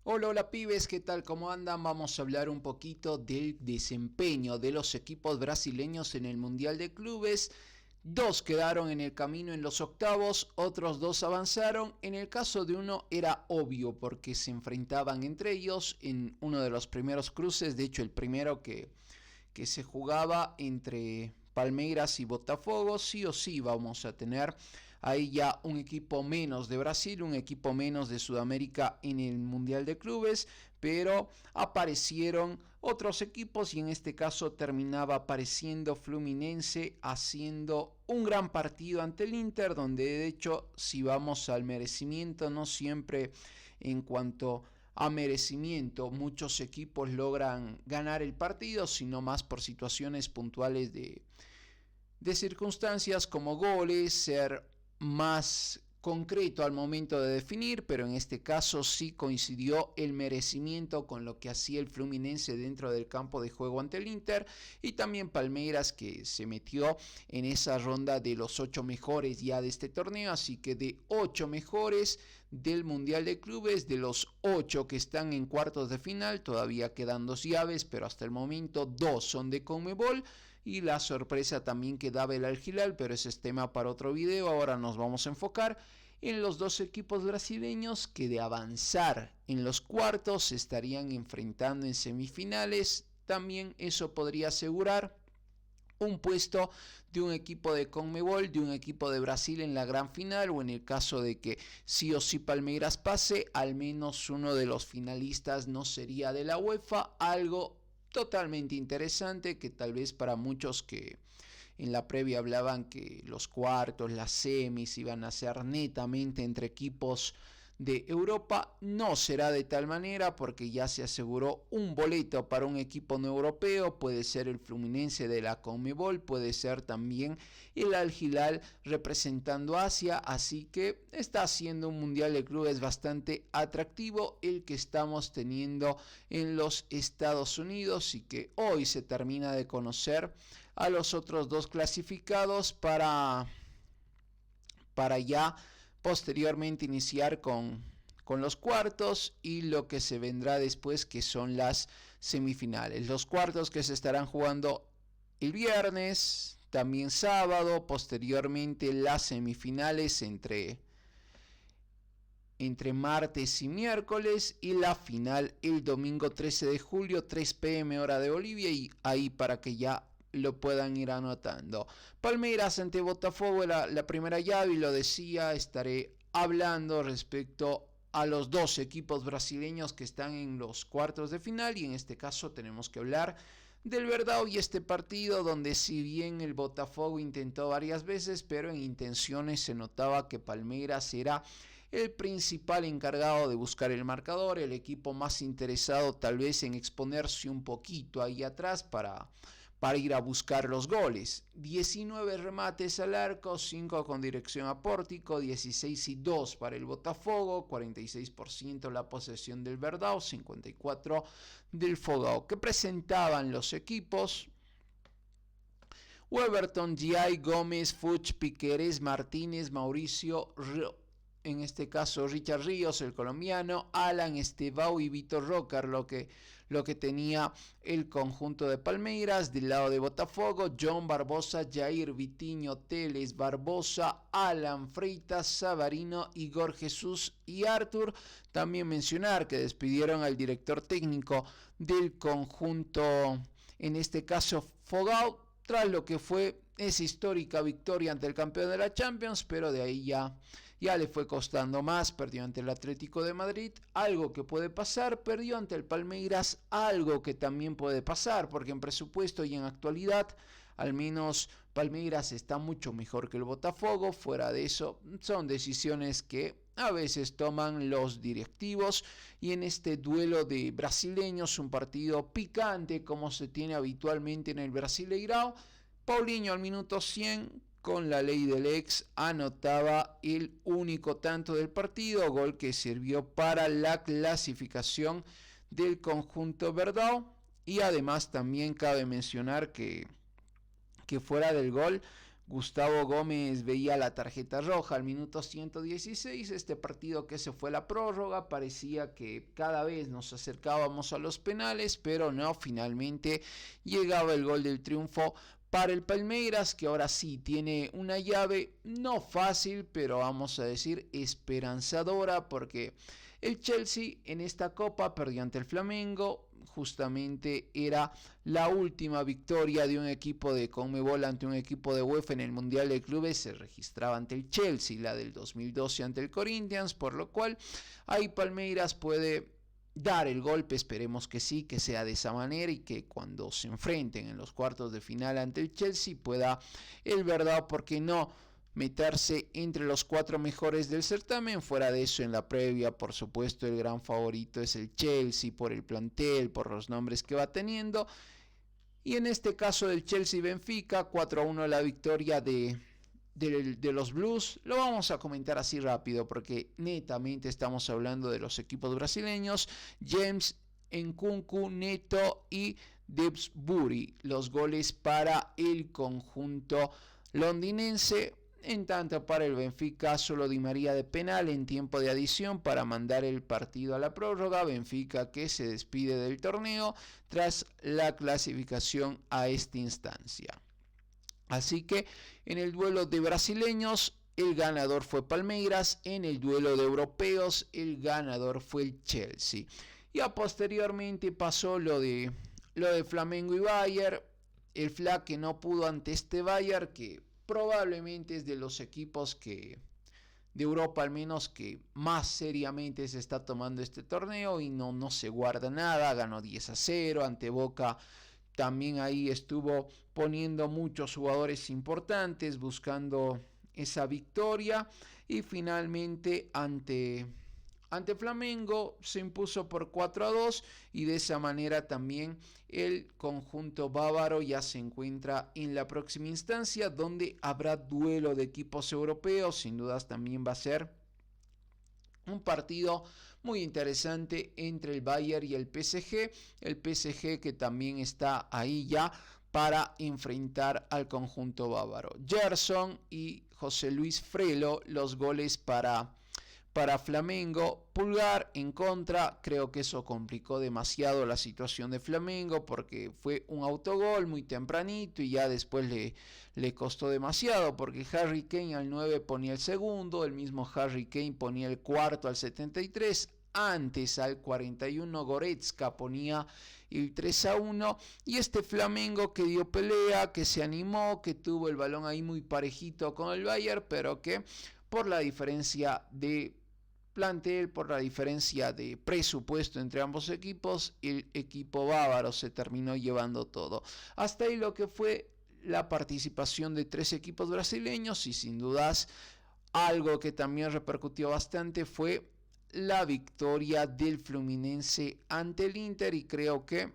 Hola, hola pibes, ¿qué tal? ¿Cómo andan? Vamos a hablar un poquito del desempeño de los equipos brasileños en el Mundial de Clubes. Dos quedaron en el camino en los octavos, otros dos avanzaron. En el caso de uno era obvio porque se enfrentaban entre ellos en uno de los primeros cruces, de hecho el primero que se jugaba entre Palmeiras y Botafogo. Sí o sí vamos a tener ahí ya un equipo menos de Brasil, un equipo menos de Sudamérica en el Mundial de Clubes, pero aparecieron otros equipos y en este caso terminaba apareciendo Fluminense haciendo un gran partido ante el Inter, donde de hecho si vamos al merecimiento, no siempre en cuanto a merecimiento muchos equipos logran ganar el partido, sino más por situaciones puntuales de circunstancias como goles, ser más concreto al momento de definir, pero en este caso sí coincidió el merecimiento con lo que hacía el Fluminense dentro del campo de juego ante el Inter, y también Palmeiras, que se metió en esa ronda de los 8 mejores ya de este torneo. Así que de 8 mejores del Mundial de Clubes, de los 8 que están en cuartos de final, todavía quedan 2 llaves, pero hasta el momento 2 son de Conmebol, y la sorpresa también que daba el Al Hilal, pero ese es tema para otro video. Ahora nos vamos a enfocar en los dos equipos brasileños que de avanzar en los cuartos se estarían enfrentando en semifinales. También eso podría asegurar un puesto de un equipo de Conmebol, de un equipo de Brasil en la gran final, o en el caso de que sí o sí Palmeiras pase, al menos uno de los finalistas no sería de la UEFA, algo totalmente interesante que tal vez para muchos que en la previa hablaban que los cuartos, las semis iban a ser netamente entre equipos de Europa, no será de tal manera porque ya se aseguró un boleto para un equipo no europeo. Puede ser el Fluminense de la Conmebol, puede ser también el Al Hilal representando a Asia, así que está siendo un mundial de clubes bastante atractivo el que estamos teniendo en los Estados Unidos, y que hoy se termina de conocer a los otros dos clasificados para ya posteriormente iniciar con los cuartos y lo que se vendrá después, que son las semifinales. Los cuartos que se estarán jugando el viernes, también sábado, posteriormente las semifinales entre martes y miércoles, y la final el domingo 13 de julio, 3 pm hora de Bolivia, y ahí para que ya lo puedan ir anotando. Palmeiras ante Botafogo la primera llave, y lo decía, estaré hablando respecto a los dos equipos brasileños que están en los cuartos de final, y en este caso tenemos que hablar del Verdão y este partido donde, si bien el Botafogo intentó varias veces, pero en intenciones se notaba que Palmeiras era el principal encargado de buscar el marcador, el equipo más interesado tal vez en exponerse un poquito ahí atrás para ir a buscar los goles. 19 remates al arco, 5 con dirección a pórtico, 16 y 2 para el Botafogo, 46% la posesión del Verdão, 54% del Fogão. ¿Qué presentaban los equipos? Weberton, Giai, Gómez, Fuchs, Piquerez, Martínez, Mauricio, en este caso Richard Ríos, el colombiano, Alan Estevao y Vitor Rocker, lo que tenía el conjunto de Palmeiras. Del lado de Botafogo, John Barbosa, Jair, Vitinho, Teles, Barbosa, Alan Freitas, Savarino, Igor Jesús y Arthur. También mencionar que despidieron al director técnico del conjunto, en este caso Fogão, tras lo que fue esa histórica victoria ante el campeón de la Champions, pero de ahí ya le fue costando más. Perdió ante el Atlético de Madrid, algo que puede pasar. Perdió ante el Palmeiras, algo que también puede pasar, porque en presupuesto y en actualidad al menos Palmeiras está mucho mejor que el Botafogo. Fuera de eso, son decisiones que a veces toman los directivos, y en este duelo de brasileños, un partido picante como se tiene habitualmente en el Brasileirão, Paulinho al minuto 100, con la ley del ex, anotaba el único tanto del partido, gol que sirvió para la clasificación del conjunto Verdão. Y además también cabe mencionar que fuera del gol, Gustavo Gómez veía la tarjeta roja al minuto 116. Este partido que se fue a la prórroga, parecía que cada vez nos acercábamos a los penales, pero no, finalmente llegaba el gol del triunfo para el Palmeiras, que ahora sí tiene una llave no fácil, pero vamos a decir esperanzadora, porque el Chelsea en esta copa perdió ante el Flamengo. Justamente era la última victoria de un equipo de Conmebol ante un equipo de UEFA en el Mundial de Clubes. Se registraba ante el Chelsea, la del 2012 ante el Corinthians, por lo cual ahí Palmeiras puede dar el golpe. Esperemos que sí, que sea de esa manera y que cuando se enfrenten en los cuartos de final ante el Chelsea pueda el verdad, porque no, meterse entre los 4 mejores del certamen. Fuera de eso, en la previa, por supuesto, el gran favorito es el Chelsea por el plantel, por los nombres que va teniendo. Y en este caso del Chelsea-Benfica, 4-1 la victoria de los Blues. Lo vamos a comentar así rápido porque netamente estamos hablando de los equipos brasileños. James, Nkunku, Neto y Dewsbury, los goles para el conjunto londinense. En tanto, para el Benfica, solo Di María de penal en tiempo de adición para mandar el partido a la prórroga. Benfica que se despide del torneo tras la clasificación a esta instancia. Así que en el duelo de brasileños, el ganador fue Palmeiras. En el duelo de europeos, el ganador fue el Chelsea. Ya posteriormente pasó lo de Flamengo y Bayern. El Fla que no pudo ante este Bayern, que probablemente es de los equipos que de Europa al menos que más seriamente se está tomando este torneo y no se guarda nada. Ganó 10-0 ante Boca. También ahí estuvo poniendo muchos jugadores importantes buscando esa victoria, y finalmente ante Flamengo se impuso por 4-2, y de esa manera también el conjunto bávaro ya se encuentra en la próxima instancia, donde habrá duelo de equipos europeos. Sin dudas también va a ser un partido muy interesante entre el Bayern y el PSG. El PSG que también está ahí ya para enfrentar al conjunto bávaro. Gerson y José Luis Frelo, los goles para Flamengo. Pulgar en contra, creo que eso complicó demasiado la situación de Flamengo porque fue un autogol muy tempranito y ya después le costó demasiado, porque Harry Kane al 9 ponía el segundo, el mismo Harry Kane ponía el cuarto al 73, antes al 41 Goretzka ponía el 3-1, y este Flamengo que dio pelea, que se animó, que tuvo el balón ahí muy parejito con el Bayern, pero que por la diferencia de plantel, por la diferencia de presupuesto entre ambos equipos, el equipo bávaro se terminó llevando todo. Hasta ahí lo que fue la participación de 3 equipos brasileños, y sin dudas algo que también repercutió bastante fue la victoria del Fluminense ante el Inter, y creo que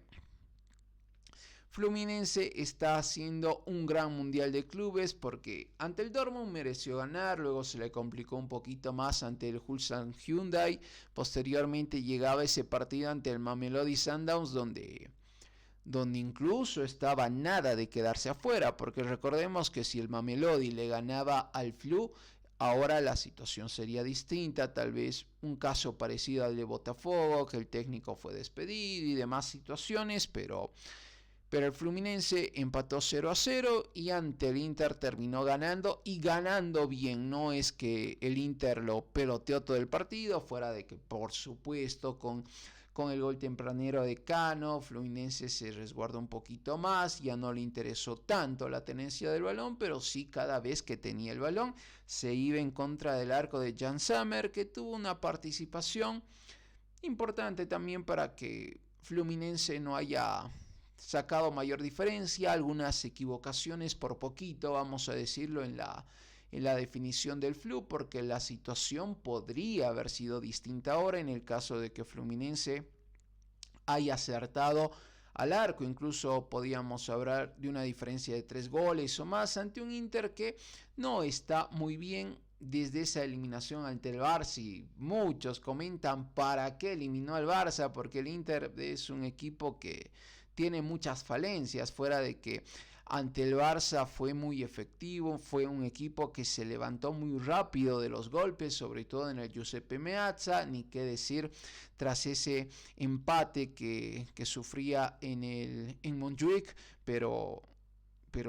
Fluminense está haciendo un gran mundial de clubes, porque ante el Dortmund mereció ganar, luego se le complicó un poquito más ante el Ulsan Hyundai, posteriormente llegaba ese partido ante el Mamelodi Sundowns donde incluso estaba nada de quedarse afuera, porque recordemos que si el Mamelodi le ganaba al Flu, ahora la situación sería distinta, tal vez un caso parecido al de Botafogo, que el técnico fue despedido y demás situaciones, pero el Fluminense empató 0-0 y ante el Inter terminó ganando, y ganando bien. No es que el Inter lo peloteó todo el partido, fuera de que por supuesto con el gol tempranero de Cano, Fluminense se resguardó un poquito más, ya no le interesó tanto la tenencia del balón, pero sí cada vez que tenía el balón se iba en contra del arco de Jan Sommer, que tuvo una participación importante también para que Fluminense no haya sacado mayor diferencia, algunas equivocaciones por poquito, vamos a decirlo, en la definición del Flu, porque la situación podría haber sido distinta ahora en el caso de que Fluminense haya acertado al arco. Incluso podíamos hablar de una diferencia de 3 goles o más ante un Inter que no está muy bien desde esa eliminación ante el Barça. Y muchos comentan para qué eliminó al Barça, porque el Inter es un equipo que tiene muchas falencias, fuera de que ante el Barça fue muy efectivo, fue un equipo que se levantó muy rápido de los golpes, sobre todo en el Giuseppe Meazza, ni qué decir tras ese empate que sufría en Montjuic, pero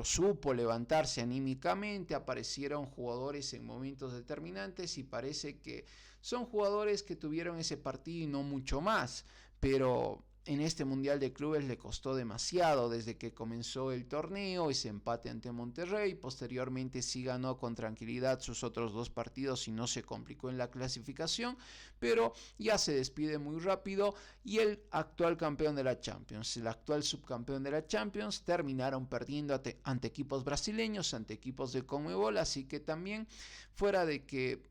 supo levantarse anímicamente, aparecieron jugadores en momentos determinantes y parece que son jugadores que tuvieron ese partido y no mucho más, pero en este Mundial de Clubes le costó demasiado desde que comenzó el torneo, ese empate ante Monterrey, posteriormente sí ganó con tranquilidad sus otros 2 partidos y no se complicó en la clasificación, pero ya se despide muy rápido y el actual campeón de la Champions, el actual subcampeón de la Champions, terminaron perdiendo ante equipos brasileños, ante equipos de Conmebol, así que también fuera de que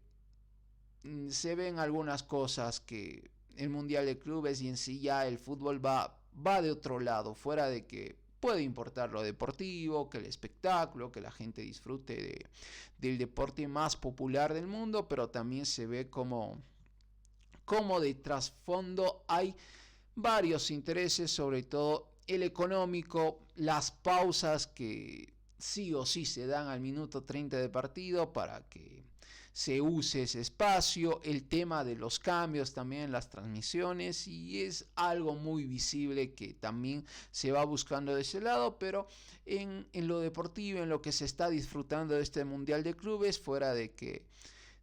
se ven algunas cosas que el Mundial de Clubes y en sí ya el fútbol va de otro lado, fuera de que puede importar lo deportivo, que el espectáculo, que la gente disfrute del deporte más popular del mundo, pero también se ve como de trasfondo hay varios intereses, sobre todo el económico, las pausas que sí o sí se dan al minuto 30 de partido para que se use ese espacio, el tema de los cambios también en las transmisiones, y es algo muy visible que también se va buscando de ese lado, pero en lo deportivo, en lo que se está disfrutando de este Mundial de Clubes, fuera de que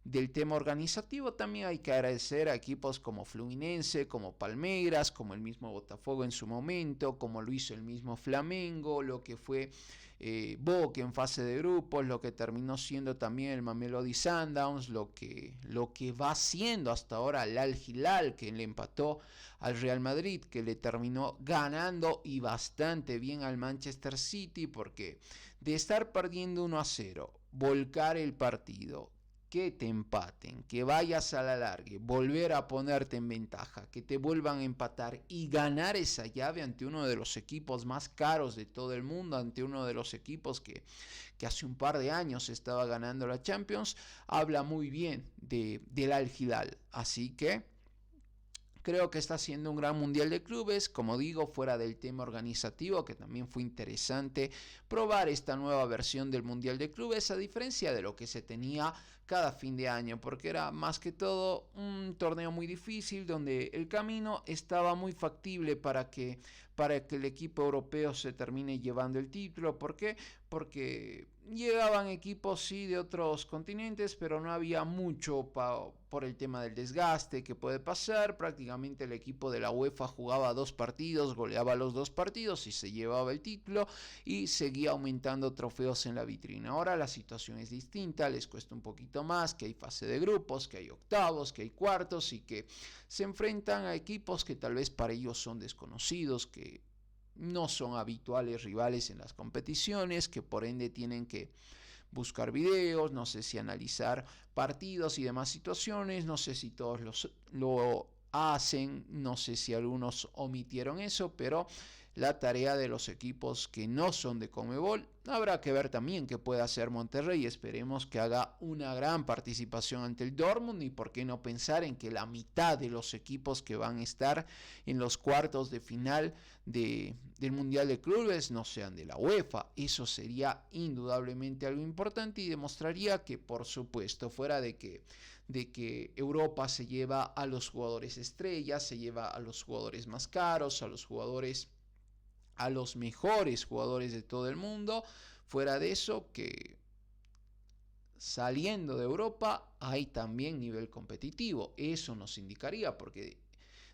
del tema organizativo, también hay que agradecer a equipos como Fluminense, como Palmeiras, como el mismo Botafogo en su momento, como lo hizo el mismo Flamengo, lo que fue Boca en fase de grupos, lo que terminó siendo también el Mamelodi Sundowns, lo que va siendo hasta ahora el Al Hilal, que le empató al Real Madrid, que le terminó ganando y bastante bien al Manchester City, porque de estar perdiendo 1-0, volcar el partido, que te empaten, que vayas a la largue, volver a ponerte en ventaja, que te vuelvan a empatar y ganar esa llave ante uno de los equipos más caros de todo el mundo, ante uno de los equipos que hace un par de años estaba ganando la Champions, habla muy bien del Al Hilal. Así que creo que está siendo un gran Mundial de Clubes, como digo, fuera del tema organizativo, que también fue interesante probar esta nueva versión del Mundial de Clubes, a diferencia de lo que se tenía cada fin de año, porque era más que todo un torneo muy difícil, donde el camino estaba muy factible para que el equipo europeo se termine llevando el título. ¿Por qué? Porque llegaban equipos sí de otros continentes, pero no había mucho por el tema del desgaste que puede pasar. Prácticamente el equipo de la UEFA jugaba 2 partidos, goleaba los 2 partidos y se llevaba el título y seguía aumentando trofeos en la vitrina. Ahora la situación es distinta, les cuesta un poquito más, que hay fase de grupos, que hay octavos, que hay cuartos y que se enfrentan a equipos que tal vez para ellos son desconocidos, que no son habituales rivales en las competiciones, que por ende tienen que buscar videos, no sé si analizar partidos y demás situaciones, no sé si todos lo hacen, no sé si algunos omitieron eso, pero la tarea de los equipos que no son de Conmebol, habrá que ver también qué puede hacer Monterrey. Esperemos que haga una gran participación ante el Dortmund, y por qué no pensar en que la mitad de los equipos que van a estar en los cuartos de final del Mundial de Clubes no sean de la UEFA. Eso sería indudablemente algo importante y demostraría que, por supuesto, fuera de que Europa se lleva a los jugadores estrellas, se lleva a los jugadores más caros, a los mejores jugadores de todo el mundo, fuera de eso, que saliendo de Europa hay también nivel competitivo. Eso nos indicaría, porque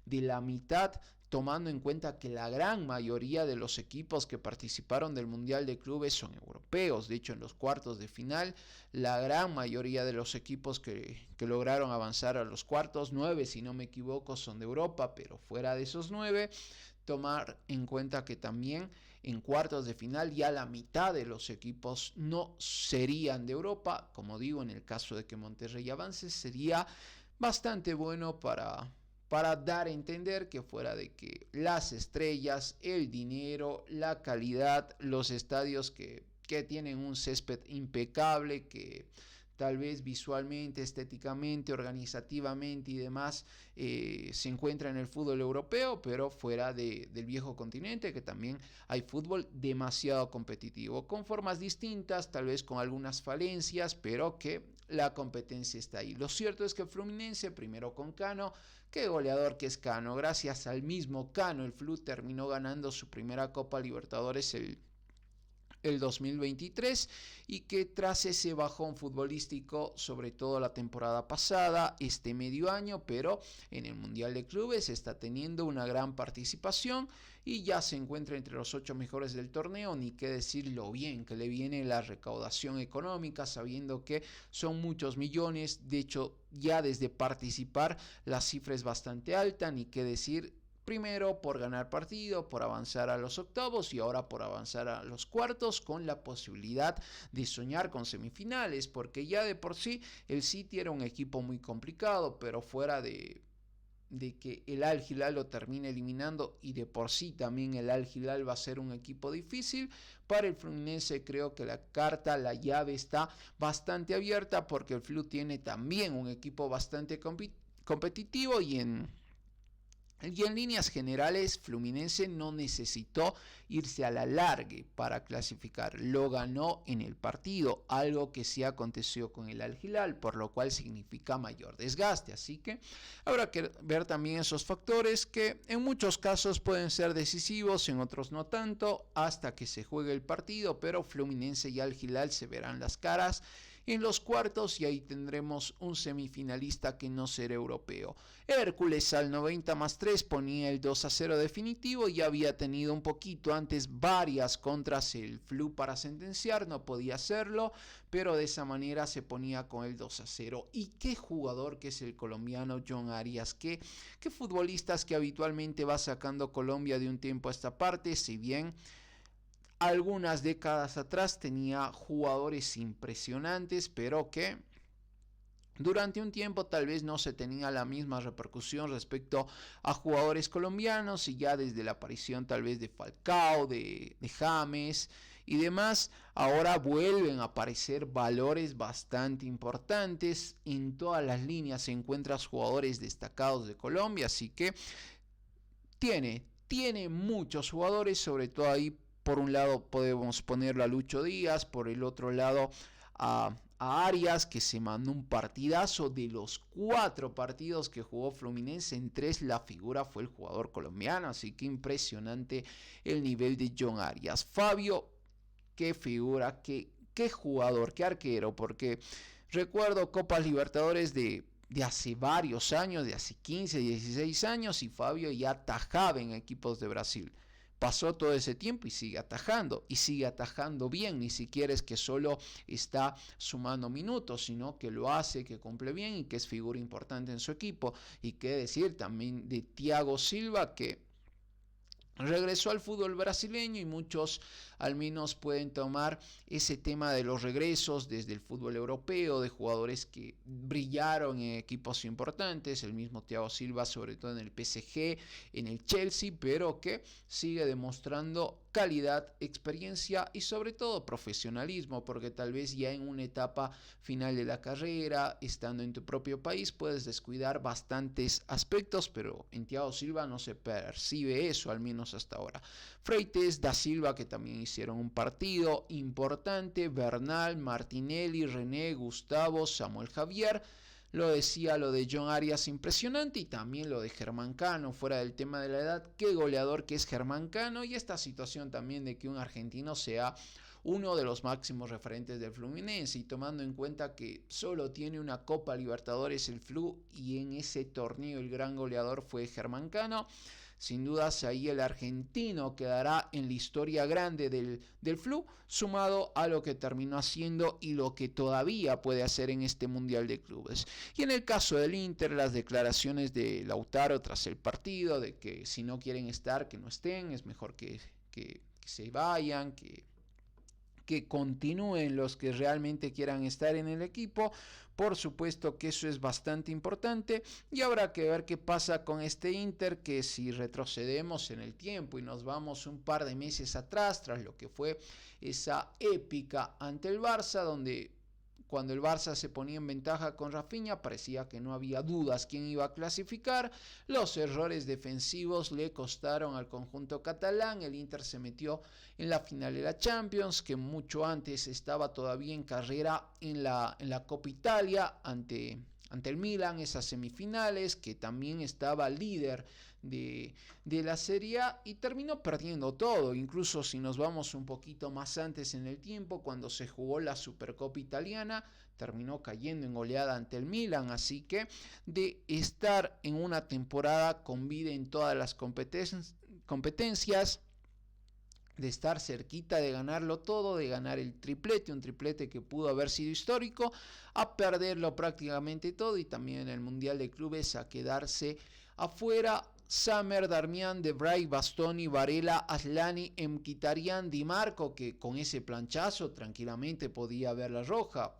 de la mitad, tomando en cuenta que la gran mayoría de los equipos que participaron del Mundial de Clubes son europeos. De hecho, en los cuartos de final, la gran mayoría de los equipos que lograron avanzar a los cuartos, 9 si no me equivoco, son de Europa, pero fuera de esos 9, tomar en cuenta que también en cuartos de final ya la mitad de los equipos no serían de Europa. Como digo, en el caso de que Monterrey avance, sería bastante bueno para dar a entender que fuera de que las estrellas, el dinero, la calidad, los estadios que tienen un césped impecable, que tal vez visualmente, estéticamente, organizativamente y demás se encuentra en el fútbol europeo, pero fuera del viejo continente, que también hay fútbol demasiado competitivo, con formas distintas, tal vez con algunas falencias, pero que la competencia está ahí. Lo cierto es que Fluminense, primero con Cano, qué goleador que es Cano, gracias al mismo Cano, el Flu terminó ganando su primera Copa Libertadores el 2023 y que tras ese bajón futbolístico, sobre todo la temporada pasada, este medio año, pero en el Mundial de Clubes está teniendo una gran participación y ya se encuentra entre los 8 mejores del torneo, ni qué decir lo bien que le viene la recaudación económica, sabiendo que son muchos millones, de hecho ya desde participar la cifra es bastante alta, ni qué decir. Primero por ganar partido, por avanzar a los octavos y ahora por avanzar a los cuartos con la posibilidad de soñar con semifinales, porque ya de por sí el City era un equipo muy complicado, pero fuera de que el Al Hilal lo termine eliminando y de por sí también el Al Hilal va a ser un equipo difícil, para el Fluminense creo que la llave está bastante abierta porque el Flu tiene también un equipo bastante competitivo y en líneas generales, Fluminense no necesitó irse a la largue para clasificar. Lo ganó en el partido, algo que sí aconteció con el Al Hilal, por lo cual significa mayor desgaste. Así que habrá que ver también esos factores que en muchos casos pueden ser decisivos, en otros no tanto, hasta que se juegue el partido, pero Fluminense y Al Hilal se verán las caras en los cuartos y ahí tendremos un semifinalista que no será europeo. Hércules al 90+3 ponía el 2-0 definitivo y había tenido un poquito antes varias contras el Flu para sentenciar, no podía hacerlo, pero de esa manera se ponía con el 2-0. Y qué jugador que es el colombiano John Arias, qué futbolistas que habitualmente va sacando Colombia de un tiempo a esta parte, si bien algunas décadas atrás tenía jugadores impresionantes, pero que durante un tiempo tal vez no se tenía la misma repercusión respecto a jugadores colombianos y ya desde la aparición tal vez de Falcao, de James y demás, ahora vuelven a aparecer valores bastante importantes. En todas las líneas se encuentran jugadores destacados de Colombia, así que tiene muchos jugadores, sobre todo ahí por un lado podemos ponerlo a Lucho Díaz, por el otro lado a Arias, que se mandó un partidazo. De los 4 partidos que jugó Fluminense, en 3 la figura fue el jugador colombiano, así que impresionante el nivel de John Arias. Fabio, qué figura, qué jugador, qué arquero, porque recuerdo Copas Libertadores de hace varios años, de hace 15, 16 años, y Fabio ya atajaba en equipos de Brasil. Pasó todo ese tiempo y sigue atajando bien, ni siquiera es que solo está sumando minutos, sino que lo hace, que cumple bien y que es figura importante en su equipo. Y qué decir también de Thiago Silva, que regresó al fútbol brasileño y muchos al menos pueden tomar ese tema de los regresos desde el fútbol europeo, de jugadores que brillaron en equipos importantes, el mismo Thiago Silva sobre todo en el PSG, en el Chelsea, pero que sigue demostrando calidad, experiencia y sobre todo profesionalismo, porque tal vez ya en una etapa final de la carrera, estando en tu propio país, puedes descuidar bastantes aspectos, pero en Thiago Silva no se percibe eso, al menos hasta ahora. Freites, Da Silva, que también hicieron un partido importante, Bernal, Martinelli, René, Gustavo, Samuel Javier. Lo decía lo de John Arias, impresionante, y también lo de Germán Cano, fuera del tema de la edad, qué goleador que es Germán Cano, y esta situación también de que un argentino sea uno de los máximos referentes del Fluminense, y tomando en cuenta que solo tiene una Copa Libertadores el Flu, y en ese torneo el gran goleador fue Germán Cano. Sin dudas ahí el argentino quedará en la historia grande del Flu, sumado a lo que terminó haciendo y lo que todavía puede hacer en este Mundial de Clubes. Y en el caso del Inter, las declaraciones de Lautaro tras el partido, de que si no quieren estar, que no estén, es mejor que se vayan, que continúen los que realmente quieran estar en el equipo. Por supuesto que eso es bastante importante y habrá que ver qué pasa con este Inter, que si retrocedemos en el tiempo y nos vamos un par de meses atrás, tras lo que fue esa épica ante el Barça, donde cuando el Barça se ponía en ventaja con Rafinha, parecía que no había dudas quién iba a clasificar. Los errores defensivos le costaron al conjunto catalán. El Inter se metió en la final de la Champions, que mucho antes estaba todavía en carrera en la Copa Italia ante el Milan, esas semifinales, que también estaba líder de la Serie A, y terminó perdiendo todo. Incluso si nos vamos un poquito más antes en el tiempo, cuando se jugó la Supercopa Italiana, terminó cayendo en goleada ante el Milan. Así que de estar en una temporada con vida en todas las competencias, de estar cerquita de ganarlo todo, de ganar el triplete, un triplete que pudo haber sido histórico, a perderlo prácticamente todo, y también en el Mundial de Clubes a quedarse afuera. Samer, Darmian, Debray, Bastoni, Varela, Aslani, Mkhitaryan, Di Marco, que con ese planchazo tranquilamente podía ver la roja.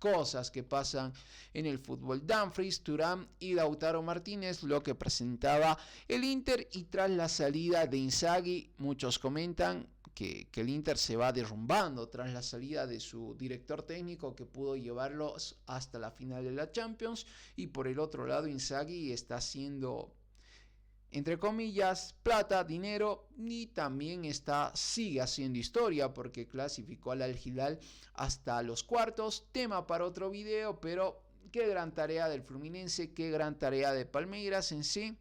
Cosas que pasan en el fútbol. Dumfries, Thuram y Lautaro Martínez, lo que presentaba el Inter. Y tras la salida de Inzaghi, muchos comentan que el Inter se va derrumbando tras la salida de su director técnico, que pudo llevarlos hasta la final de la Champions. Y por el otro lado, Inzaghi está haciendo, entre comillas, plata, dinero, y también sigue haciendo historia porque clasificó al Al-Hilal hasta los cuartos. Tema para otro video, pero qué gran tarea del Fluminense, qué gran tarea de Palmeiras en sí.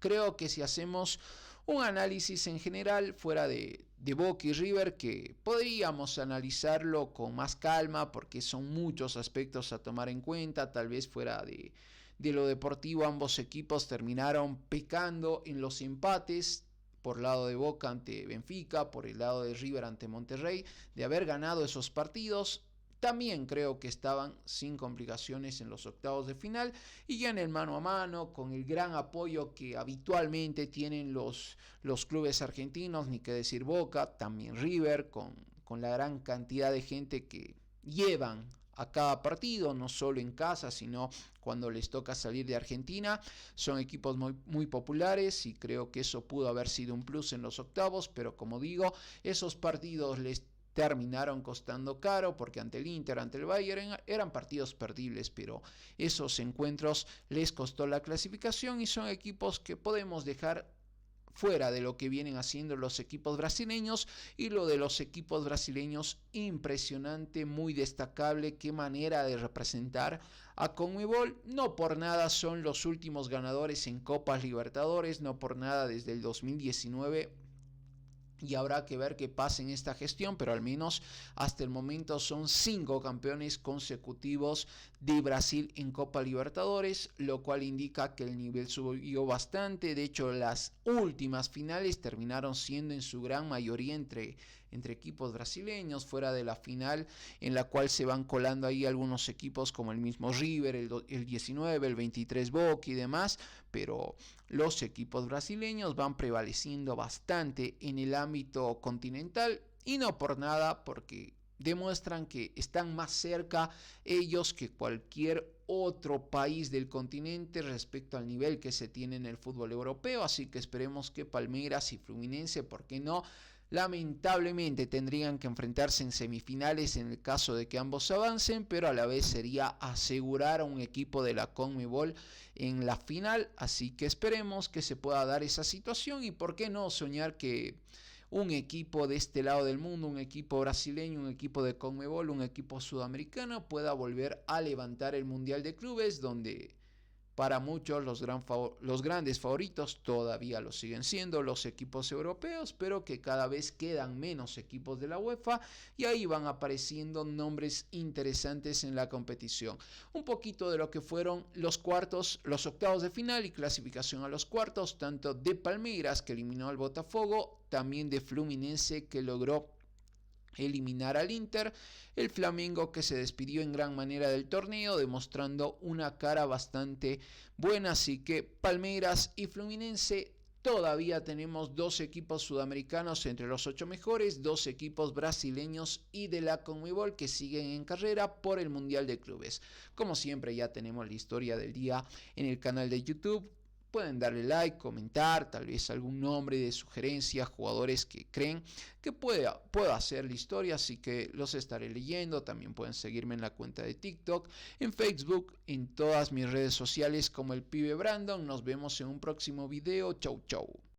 Creo que si hacemos un análisis en general fuera de Boca y River, que podríamos analizarlo con más calma porque son muchos aspectos a tomar en cuenta, tal vez fuera de lo deportivo, ambos equipos terminaron pecando en los empates, por el lado de Boca ante Benfica, por el lado de River ante Monterrey, de haber ganado esos partidos. También creo que estaban sin complicaciones en los octavos de final, y ya en el mano a mano, con el gran apoyo que habitualmente tienen los clubes argentinos, ni que decir Boca, también River, con la gran cantidad de gente que llevan a cada partido, no solo en casa, sino cuando les toca salir de Argentina. Son equipos muy, muy populares, y creo que eso pudo haber sido un plus en los octavos, pero como digo, esos partidos les terminaron costando caro, porque ante el Inter, ante el Bayern, eran partidos perdibles, pero esos encuentros les costó la clasificación, y son equipos que podemos dejar fuera de lo que vienen haciendo los equipos brasileños. Y lo de los equipos brasileños, impresionante, muy destacable, qué manera de representar a Conmebol. No por nada son los últimos ganadores en Copas Libertadores, no por nada desde el 2019, y habrá que ver qué pasa en esta gestión, pero al menos hasta el momento son 5 campeones consecutivos de Brasil en Copa Libertadores, lo cual indica que el nivel subió bastante. De hecho, las últimas finales terminaron siendo en su gran mayoría entre equipos brasileños, fuera de la final en la cual se van colando ahí algunos equipos como el mismo River, el 19, el 23 Boca y demás, pero los equipos brasileños van prevaleciendo bastante en el ámbito continental, y no por nada, porque demuestran que están más cerca ellos que cualquier otro país del continente respecto al nivel que se tiene en el fútbol europeo. Así que esperemos que Palmeiras y Fluminense, ¿por qué no?, lamentablemente tendrían que enfrentarse en semifinales en el caso de que ambos avancen, pero a la vez sería asegurar a un equipo de la Conmebol en la final. Así que esperemos que se pueda dar esa situación, y por qué no soñar que un equipo de este lado del mundo, un equipo brasileño, un equipo de Conmebol, un equipo sudamericano pueda volver a levantar el Mundial de Clubes, donde para muchos los grandes favoritos todavía lo siguen siendo los equipos europeos, pero que cada vez quedan menos equipos de la UEFA, y ahí van apareciendo nombres interesantes en la competición. Un poquito de lo que fueron los octavos de final y clasificación a los cuartos, tanto de Palmeiras, que eliminó al Botafogo, también de Fluminense, que logró eliminar al Inter, el Flamengo, que se despidió en gran manera del torneo, demostrando una cara bastante buena. Así que Palmeiras y Fluminense, todavía tenemos 2 equipos sudamericanos entre los 8 mejores, 2 equipos brasileños y de la Conmebol que siguen en carrera por el Mundial de Clubes. Como siempre, ya tenemos la historia del día en el canal de YouTube. pueden darle like, comentar, tal vez algún nombre de sugerencia, jugadores que creen que pueda hacer la historia, así que los estaré leyendo. También pueden seguirme en la cuenta de TikTok, en Facebook, en todas mis redes sociales como el Pibe Brandon. Nos vemos en un próximo video. Chau, chau.